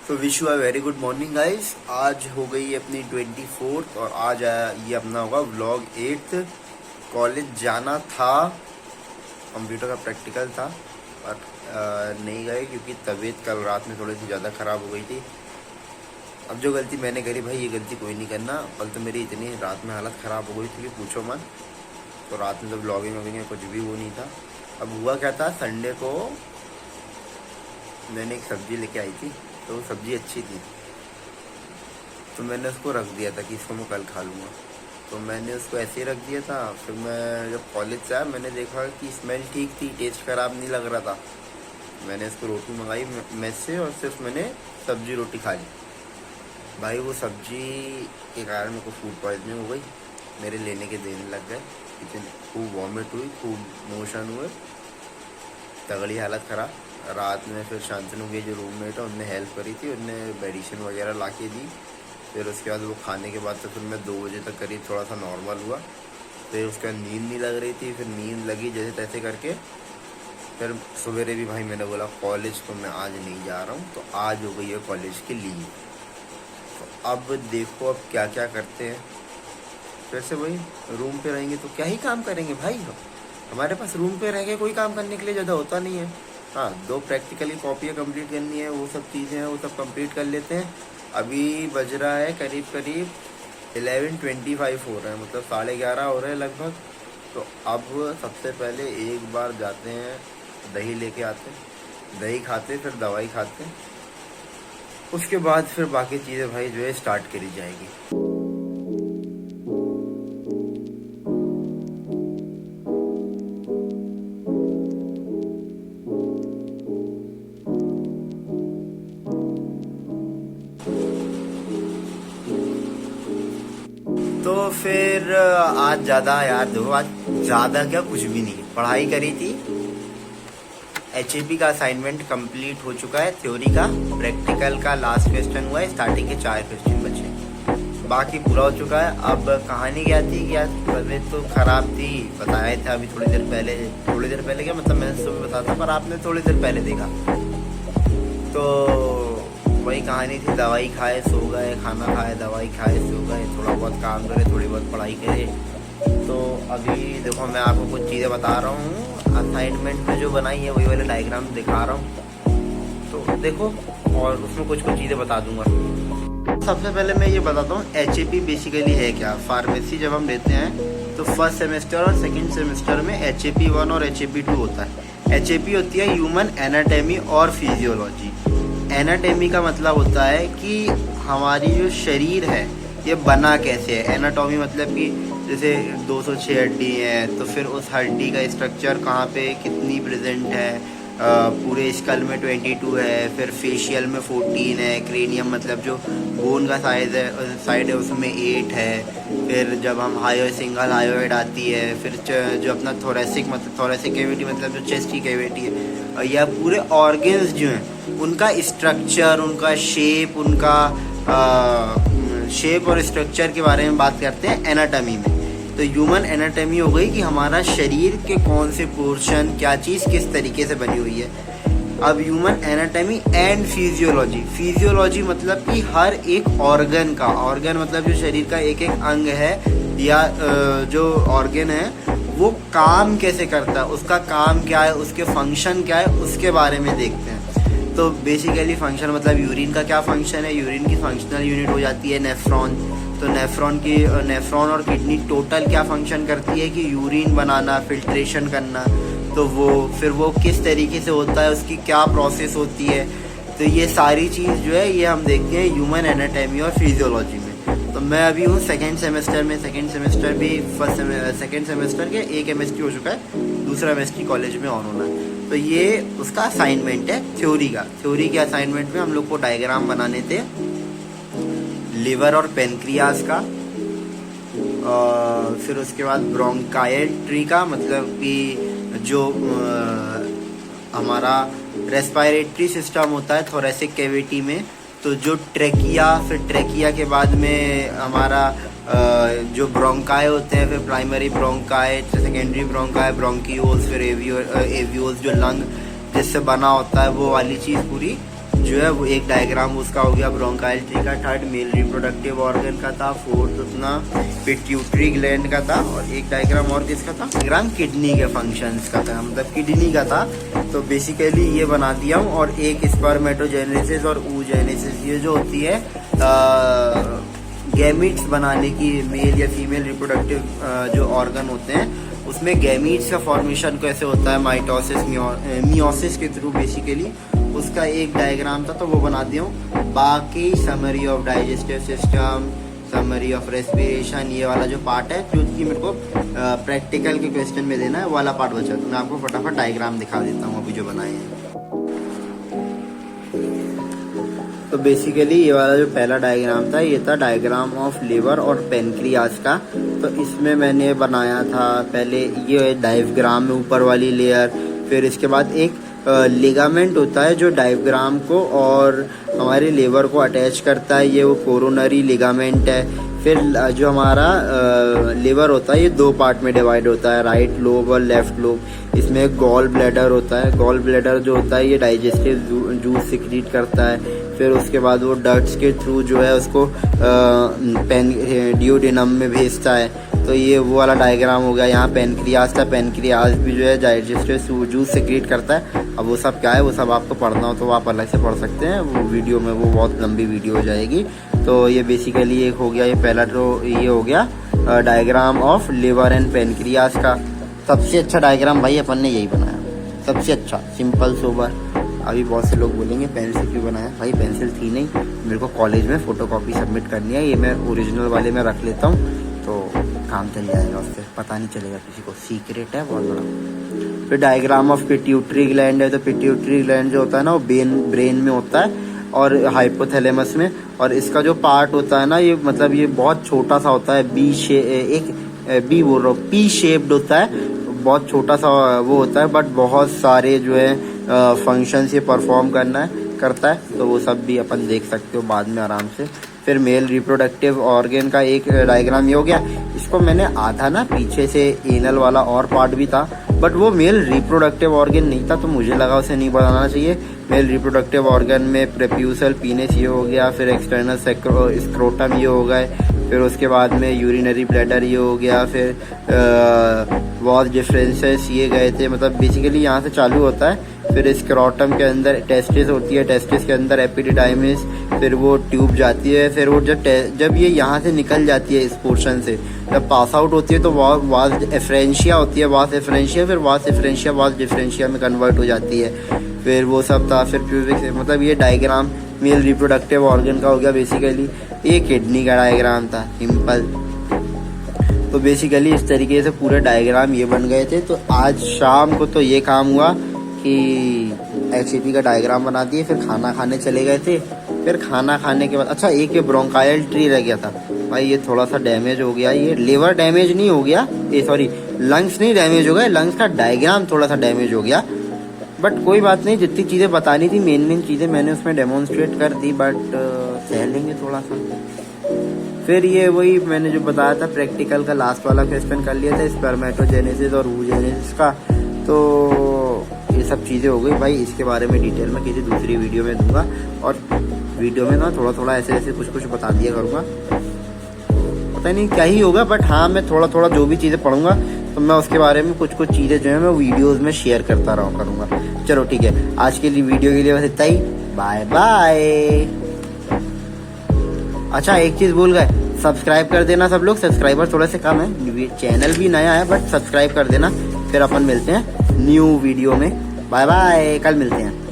तो wish you a very good morning guys. आज हो गई अपनी 24th और आज ये अपना होगा व्लॉग 8th। कॉलेज जाना था, कंप्यूटर का प्रैक्टिकल था और नहीं गए क्योंकि तबीयत कल रात में थोड़ी सी ज़्यादा ख़राब हो गई थी। अब जो गलती मैंने करी भाई, ये गलती कोई नहीं करना। कल तो मेरी इतनी रात में हालत ख़राब हो गई थी कि पूछो मत। तो रात में जब व्लॉगिंग वॉगिंग कुछ भी वो नहीं था। अब हुआ क्या था, संडे को मैंने एक सब्ज़ी लेके आई थी, तो वो सब्ज़ी अच्छी थी तो मैंने उसको रख दिया था कि इसको मैं कल खा लूँगा। तो मैंने उसको ऐसे ही रख दिया था। फिर मैं जब कॉलेज से आया मैंने देखा कि स्मेल ठीक थी, टेस्ट ख़राब नहीं लग रहा था। मैंने इसको रोटी मंगाई मेस से और सिर्फ मैंने सब्ज़ी रोटी खा ली। भाई वो सब्ज़ी के कारण मेरे को फूड पॉइजनिंग हो गई, मेरे लेने के देने लग गए, इतनी खूब वॉमिट हुई, खूब मोशन हुए, तगड़ी हालत ख़राब। रात में फिर शांतनु के जो रूममेट है उनने हेल्प करी थी, उनने मेडिसिन वगैरह ला के दी। फिर उसके बाद वो खाने के बाद तो फिर मैं 2 बजे तक करीब थोड़ा सा नॉर्मल हुआ। फिर उसके बाद नींद नहीं लग रही थी, फिर नींद लगी जैसे तैसे करके। फिर सवेरे भी भाई मैंने बोला कॉलेज तो मैं आज नहीं जा रहा हूँ, तो आज हो गई है कॉलेज की लीव। तो अब देखो अब क्या क्या करते हैं। फिर से वही रूम पे रहेंगे तो क्या ही काम करेंगे भाई, हमारे पास रूम पे रह के कोई काम करने के लिए ज़्यादा होता नहीं है। हाँ, 2 प्रैक्टिकली कॉपियाँ कंप्लीट करनी है, वो सब चीज़ें हैं, वो सब कंप्लीट कर लेते हैं। अभी बज रहा है करीब 11:25 हो रहा है, मतलब 11:30 हो रहे हैं लगभग। तो अब सबसे पहले एक बार जाते हैं, दही लेके आते हैं, दही खाते, फिर दवाई खाते, उसके बाद फिर बाकी चीज़ें भाई जो है स्टार्ट करी जाएगी। तो फिर आज ज़्यादा यार देखो, आज ज़्यादा क्या कुछ भी नहीं, पढ़ाई करी थी। HAP का असाइनमेंट कंप्लीट हो चुका है, थ्योरी का। प्रैक्टिकल का लास्ट क्वेश्चन हुआ है, स्टार्टिंग के 4 क्वेश्चन बचे, बाकी पूरा हो चुका है। अब कहानी क्या थी कि आज तबीयत तो ख़राब थी, बताया था अभी थोड़ी देर पहले क्या मतलब मैंने सुबह बताया था, पर आपने थोड़ी देर पहले देखा। तो वही कहानी थी, दवाई खाए सो गए, खाना खाए दवाई खाए सो गए, थोड़ा बहुत काम करे, थोड़ी बहुत पढ़ाई करे। तो अभी देखो मैं आपको कुछ चीज़ें बता रहा हूँ, असाइनमेंट में जो बनाई है वही वाले डायग्राम दिखा रहा हूँ, तो देखो और उसमें कुछ चीज़ें बता दूंगा। सबसे पहले मैं ये बताता हूँ HAP बेसिकली है क्या। फार्मेसी जब हम लेते हैं तो फर्स्ट सेमेस्टर और सेकेंड सेमेस्टर में HAP 1 और HAP 2 होता है। HAP होती है ह्यूमन एनाटॉमी और फिजियोलॉजी। एनाटॉमी का मतलब होता है कि हमारी जो शरीर है ये बना कैसे है। एनाटॉमी मतलब कि जैसे 206 हड्डी है, तो फिर उस हड्डी का स्ट्रक्चर कहाँ पे कितनी प्रेजेंट है। पूरे स्कल में 22 है, फिर फेशियल में 14 है, क्रेनियम मतलब जो बोन का साइड है उसमें 8 है। फिर जब हम सिंगल हायोइड आती है, फिर जो अपना थोरेसिक मतलब थोरेसिक कैविटी मतलब जो चेस्ट की कैविटी है, या पूरे ऑर्गन्स जो हैं उनका स्ट्रक्चर, उनका शेप, उनका शेप और स्ट्रक्चर के बारे में बात करते हैं एनाटॉमी में। तो ह्यूमन एनाटॉमी हो गई कि हमारा शरीर के कौन से पोर्शन, क्या चीज़ किस तरीके से बनी हुई है। अब ह्यूमन एनाटॉमी एंड फिजियोलॉजी मतलब कि हर एक ऑर्गन का, ऑर्गन मतलब जो शरीर का एक एक अंग है या जो ऑर्गन है वो काम कैसे करता है, उसका काम क्या है, उसके फंक्शन क्या है, उसके बारे में देखते हैं। तो बेसिकली फंक्शन मतलब यूरिन का क्या फंक्शन है, यूरिन की फंक्शनल यूनिट हो जाती है नेफ्रॉन। तो नेफ्रॉन और किडनी टोटल क्या फंक्शन करती है कि यूरिन बनाना, फिल्ट्रेशन करना। तो वो किस तरीके से होता है, उसकी क्या प्रोसेस होती है। तो ये सारी चीज़ जो है ये हम देखते हैं ह्यूमन एनाटॉमी और फिजियोलॉजी में। तो मैं अभी हूँ सेकेंड सेमेस्टर में, सेकेंड सेमेस्टर के एक MST हो चुका है, दूसरा MST कॉलेज में ऑन होना है। तो ये उसका असाइनमेंट है थ्योरी का। थ्योरी के असाइनमेंट में हम लोग को डायग्राम बनाने थे लिवर और पेनक्रियाज का, फिर उसके बाद ब्रोंकाइट्री का मतलब कि जो हमारा रेस्पिरेटरी सिस्टम होता है थोरेसिक कैविटी में, तो जो ट्रेकिया, फिर ट्रेकिया के बाद में हमारा जो ब्रोंकाई होते हैं, फिर primary bronchi, secondary bronchi, bronchioles, फिर एवियोल्स जो लंग जिससे बना होता है वो वाली चीज़ पूरी जो है वो एक डायग्राम उसका हो गया ब्रोंकाइल ट्री का, थर्ड मेल रिप्रोडक्टिव ऑर्गन का था, फोर्थ अपना पिट्यूटरी ग्लैंड का था, और एक डायग्राम और किसका था, डायग्राम किडनी के फंक्शंस का था, मतलब किडनी का था। तो बेसिकली ये बना दिया हूँ। और एक स्पर्मेटोजेनेसिस और oogenesis, ये जो होती है गैमीट्स बनाने की, मेल या फीमेल रिप्रोडक्टिव जो ऑर्गन होते हैं उसमें गैमीट्स का फॉर्मेशन कैसे होता है माइटोसिस मियोसिस के थ्रू बेसिकली, उसका एक डायग्राम था तो वो बना दिया हूँ। बाकी summary of digestive system, summary of respiration, ये वाला जो पार्ट है जो कि मेरे को प्रैक्टिकल के क्वेश्चन में देना है, वो वाला पार्ट बचा। तो मैं आपको फटाफट डायग्राम दिखा देता हूँ अभी जो बनाए हैं। तो बेसिकली ये वाला जो पहला डायग्राम था ये था डायग्राम ऑफ लिवर और पेनक्रियाज का। तो इसमें मैंने बनाया था पहले ये डायग्राम में ऊपर वाली लेयर, फिर इसके बाद एक लिगामेंट होता है जो डायग्राम को और हमारे लिवर को अटैच करता है, ये वो कोरोनरी लिगामेंट है। फिर जो हमारा लिवर होता है ये दो पार्ट में डिवाइड होता है, राइट लोब और लेफ्ट लोब। इसमें गॉल ब्लैडर होता है, गॉल ब्लैडर जो होता है ये डाइजेस्टिव जूस सिक्रीट करता है। फिर उसके बाद वो डक्ट्स के थ्रू जो है उसको डियोडेनम में भेजता है। तो ये वो वाला डायग्राम हो गया। यहाँ पेनक्रियाज था, पेनक्रियाज भी जो है डाइजेस्टिव जूस सिक्रीट करता है। अब वो सब क्या है वो सब आपको पढ़ना हो तो आप अलग से पढ़ सकते हैं, वो वीडियो में वो बहुत लंबी वीडियो हो जाएगी। तो ये बेसिकली एक हो गया, ये पहला तो ये हो गया diagram of liver and pancreas का। सबसे अच्छा डायग्राम भाई अपन ने यही बनाया, सबसे अच्छा, सिंपल सोबर। अभी बहुत से लोग बोलेंगे पेंसिल क्यों बनाया, भाई पेंसिल थी नहीं, मेरे को कॉलेज में फोटोकॉपी सबमिट करनी है, ये मैं ओरिजिनल वाले में रख लेता हूँ तो काम चल जाएगा, उससे पता नहीं चलेगा किसी को, सीक्रेट है बहुत बड़ा। फिर डायग्राम ऑफ पिट्यूटरी ग्लैंड है। तो पिट्यूटरी ग्लैंड जो होता है ना वो ब्रेन में होता है और हाइपोथैलेमस में, और इसका जो पार्ट होता है ना ये मतलब ये बहुत छोटा सा होता है, पी शेप्ड होता है, बहुत छोटा सा वो होता है, बट बहुत सारे जो है फंक्शंस ये परफॉर्म करता है। तो वो सब भी अपन देख सकते हो बाद में आराम से। फिर मेल रिप्रोडक्टिव ऑर्गन का एक डायग्राम ये हो गया। इसको मैंने आधा ना पीछे से एनल वाला और पार्ट भी था, बट वो मेल रिप्रोडक्टिव ऑर्गन नहीं था तो मुझे लगा उसे नहीं बनाना चाहिए। मेल रिप्रोडक्टिव ऑर्गन में प्रेप्यूसल पीनेस ये हो गया, फिर एक्सटर्नल स्क्रोटम ये हो गए, फिर उसके बाद में यूरिनरी ब्लैडर ये हो गया, फिर वॉज डिफरेंसेस ये गए थे, मतलब बेसिकली यहाँ से चालू होता है। फिर स्क्रोटम के अंदर टेस्टिस होती है, टेस्टिस के अंदर एपिडिडाइमिस, फिर वो ट्यूब जाती है, फिर वो जब ये यहाँ से निकल जाती है इस पोर्शन से, जब पास आउट होती है तो वास एफरेंशिया होती है, वास एफरेंशिया, फिर वास एफरेंशिया वास डिफरेंशिया में कन्वर्ट हो जाती है। फिर वो सब था। फिर प्यूबिक, मतलब ये डायग्राम मेल रिप्रोडक्टिव ऑर्गन का हो गया बेसिकली। ये किडनी का डायग्राम था, सिंपल। तो बेसिकली इस तरीके से पूरे डायग्राम ये बन गए थे। तो आज शाम को तो ये काम हुआ कि एचसीपी का डायग्राम बना दिए, फिर खाना खाने चले गए थे। फिर खाना खाने के बाद अच्छा एक ये ब्रोंकाइल ट्री रह गया था भाई, ये थोड़ा सा डैमेज हो गया। ये लिवर डैमेज नहीं हो गया, ये सॉरी लंग्स नहीं डैमेज हो गए, लंग्स का डायग्राम थोड़ा सा डैमेज हो गया, बट कोई बात नहीं। जितनी चीज़ें बतानी थी मेन चीज़ें मैंने उसमें डेमोन्स्ट्रेट कर दी, बट सह लेंगे थोड़ा सा। फिर ये वही मैंने जो बताया था प्रैक्टिकल का लास्ट वाला क्वेश्चन कर लिया था, स्पर्मेटोजेनेसिस और oogenesis का। तो ये सब चीज़ें हो गई भाई, इसके बारे में डिटेल में किसी दूसरी वीडियो में दूंगा, और वीडियो में ना थोड़ा थोड़ा ऐसे ऐसे कुछ बता दिया करूँगा। पता नहीं क्या ही होगा, बट हाँ मैं थोड़ा थोड़ा जो भी चीज़ें पढ़ूंगा तो मैं उसके बारे में कुछ चीज़ें जो है मैं वीडियोज़ में शेयर करता करूँगा। चलो ठीक है, आज के लिए वीडियो के लिए बस इतना ही, बाय बाय। अच्छा एक चीज़ भूल गए, सब्सक्राइब कर देना सब लोग, सब्सक्राइबर थोड़े से कम है, चैनल भी नया है, बट सब्सक्राइब कर देना। फिर अपन मिलते हैं न्यू वीडियो में, बाय बाय, कल मिलते हैं।